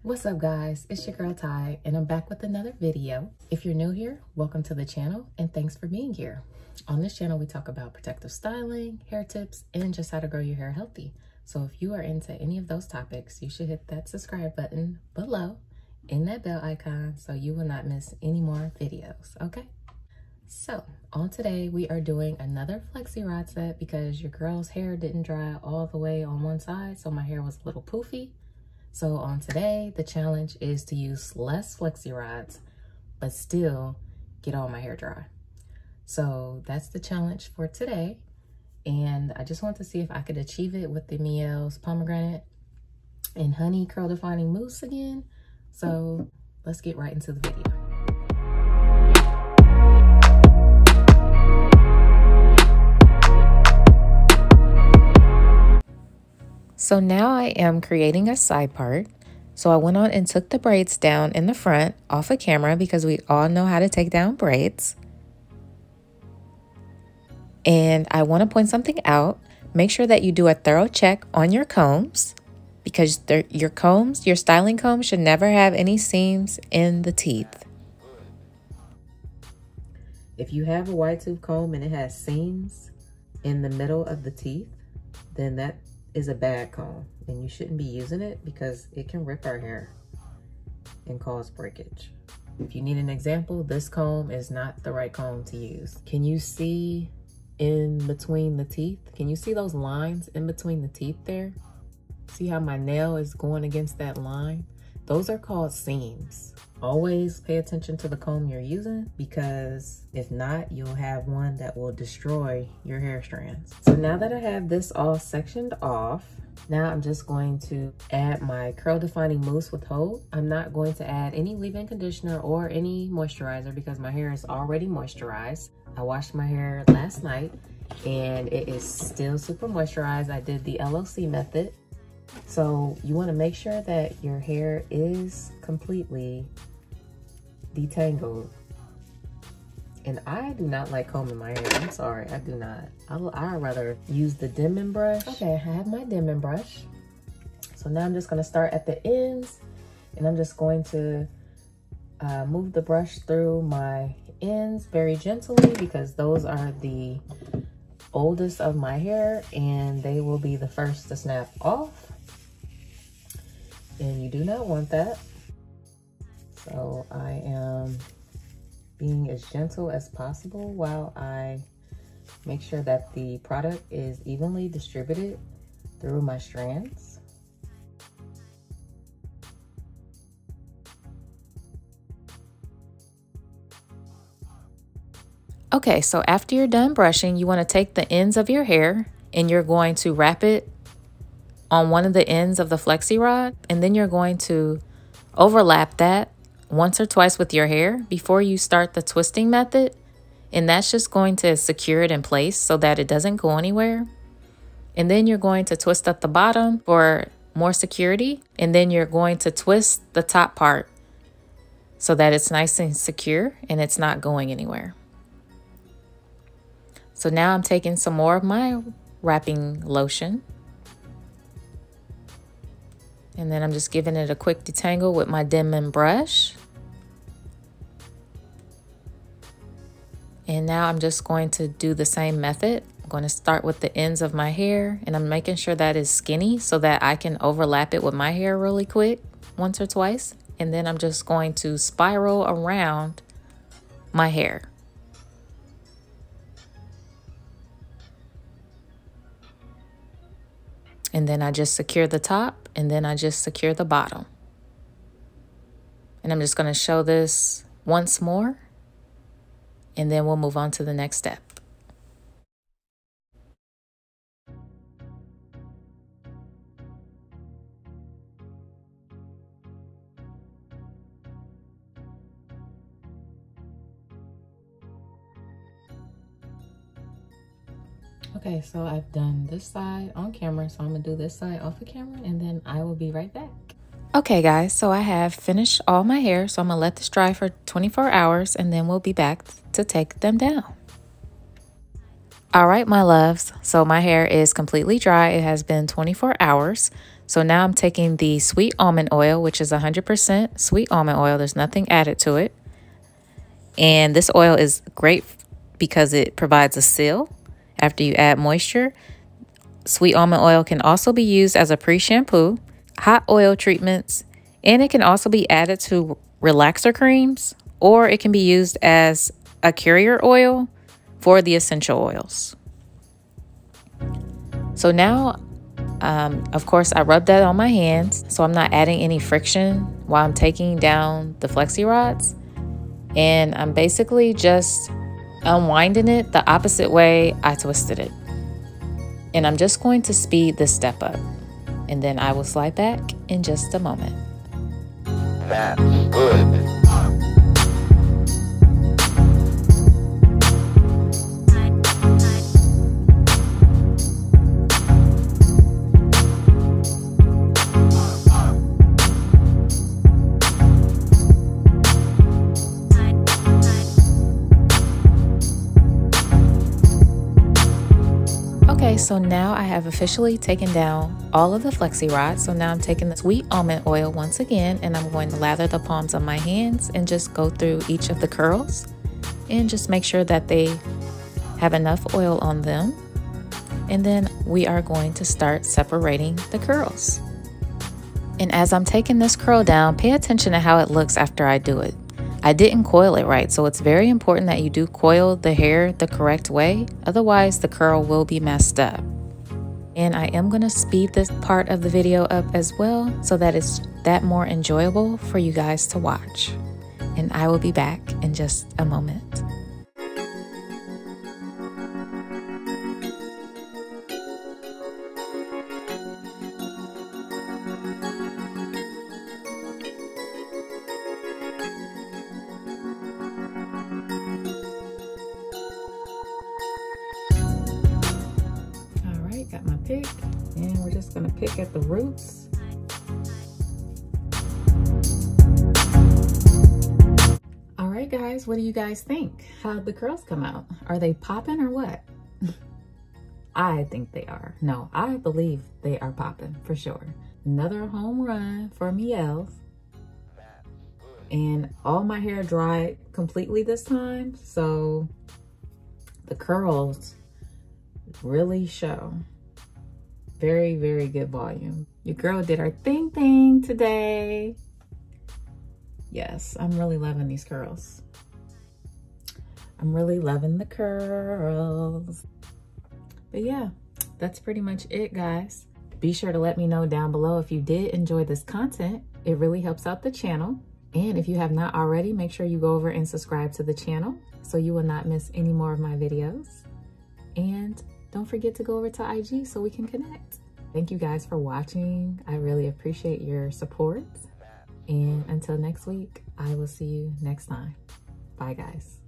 What's up guys, it's your girl Ty and I'm back with another video. If you're new here, welcome to the channel and thanks for being here. On this channel, we talk about protective styling, hair tips, and just how to grow your hair healthy. So if you are into any of those topics, you should hit that subscribe button below and that bell icon so you will not miss any more videos, okay? So on today, we are doing another Flexi Rod set because your girl's hair didn't dry all the way on one side, so my hair was a little poofy. So on today, the challenge is to use less Flexi Rods, but still get all my hair dry. So that's the challenge for today. And I just want to see if I could achieve it with the Mielle Pomegranate and Honey Curl Defining Mousse again. So let's get right into the video. So now I am creating a side part. So I went on and took the braids down in the front off of camera because we all know how to take down braids. And I want to point something out. Make sure that you do a thorough check on your combs because your styling combs should never have any seams in the teeth. If you have a wide tooth comb and it has seams in the middle of the teeth, then that is a bad comb and you shouldn't be using it because it can rip our hair and cause breakage. If you need an example, this comb is not the right comb to use. Can you see in between the teeth? Can you see those lines in between the teeth there? See how my nail is going against that line? Those are called seams. Always pay attention to the comb you're using because if not, you'll have one that will destroy your hair strands. So now that I have this all sectioned off, now I'm just going to add my curl defining mousse with Hold. I'm not going to add any leave-in conditioner or any moisturizer because my hair is already moisturized. I washed my hair last night and it is still super moisturized. I did the LOC method. So you want to make sure that your hair is completely detangled. And I do not like combing my hair. I'm sorry, I do not. I'd rather use the Denman brush. Okay, I have my Denman brush. So now I'm just going to start at the ends and I'm just going to move the brush through my ends very gently because those are the oldest of my hair and they will be the first to snap off. And you do not want that. So I am being as gentle as possible while I make sure that the product is evenly distributed through my strands. Okay, so after you're done brushing, you want to take the ends of your hair and you're going to wrap it on one of the ends of the Flexi Rod, and then you're going to overlap that once or twice with your hair before you start the twisting method, and that's just going to secure it in place so that it doesn't go anywhere. And then you're going to twist up the bottom for more security, and then you're going to twist the top part so that it's nice and secure and it's not going anywhere. So now I'm taking some more of my wrapping lotion. And then I'm just giving it a quick detangle with my Denman brush. And now I'm just going to do the same method. I'm going to start with the ends of my hair and I'm making sure that is skinny so that I can overlap it with my hair really quick once or twice. And then I'm just going to spiral around my hair. And then I just secure the top and then I just secure the bottom. And I'm just going to show this once more and then we'll move on to the next step. Okay, so I've done this side on camera, so I'm gonna do this side off of camera and then I will be right back. Okay guys, so I have finished all my hair, so I'm gonna let this dry for 24 hours and then we'll be back to take them down. All right, my loves, so my hair is completely dry. It has been 24 hours. So now I'm taking the sweet almond oil, which is 100% sweet almond oil. There's nothing added to it. And this oil is great because it provides a seal after you add moisture. Sweet almond oil can also be used as a pre-shampoo, hot oil treatments, and it can also be added to relaxer creams, or it can be used as a carrier oil for the essential oils. So now, of course, I rub that on my hands, so I'm not adding any friction while I'm taking down the Flexi Rods. And I'm basically just unwinding it the opposite way I twisted it. And I'm just going to speed this step up. And then I will slide back in just a moment. That's good. Okay, so now I have officially taken down all of the Flexi Rods. So now I'm taking the sweet almond oil once again, and I'm going to lather the palms of my hands and just go through each of the curls and just make sure that they have enough oil on them. And then we are going to start separating the curls. And as I'm taking this curl down, pay attention to how it looks after I do it. I didn't coil it right, so it's very important that you do coil the hair the correct way. Otherwise, the curl will be messed up. And I am going to speed this part of the video up as well so that it's that more enjoyable for you guys to watch. And I will be back in just a moment. Got my pick, and we're just gonna pick at the roots. All right, guys, what do you guys think? How'd the curls come out? Are they popping or what? I think they are. No, I believe they are popping for sure. Another home run for Mielle. And all my hair dried completely this time, so the curls really show. Very, very good volume. Your girl did her thing today. Yes, I'm really loving these curls. I'm really loving the curls. But yeah, that's pretty much it, guys. Be sure to let me know down below if you did enjoy this content. It really helps out the channel. And if you have not already, make sure you go over and subscribe to the channel so you will not miss any more of my videos. And don't forget to go over to IG so we can connect. Thank you guys for watching. I really appreciate your support. And until next week, I will see you next time. Bye, guys.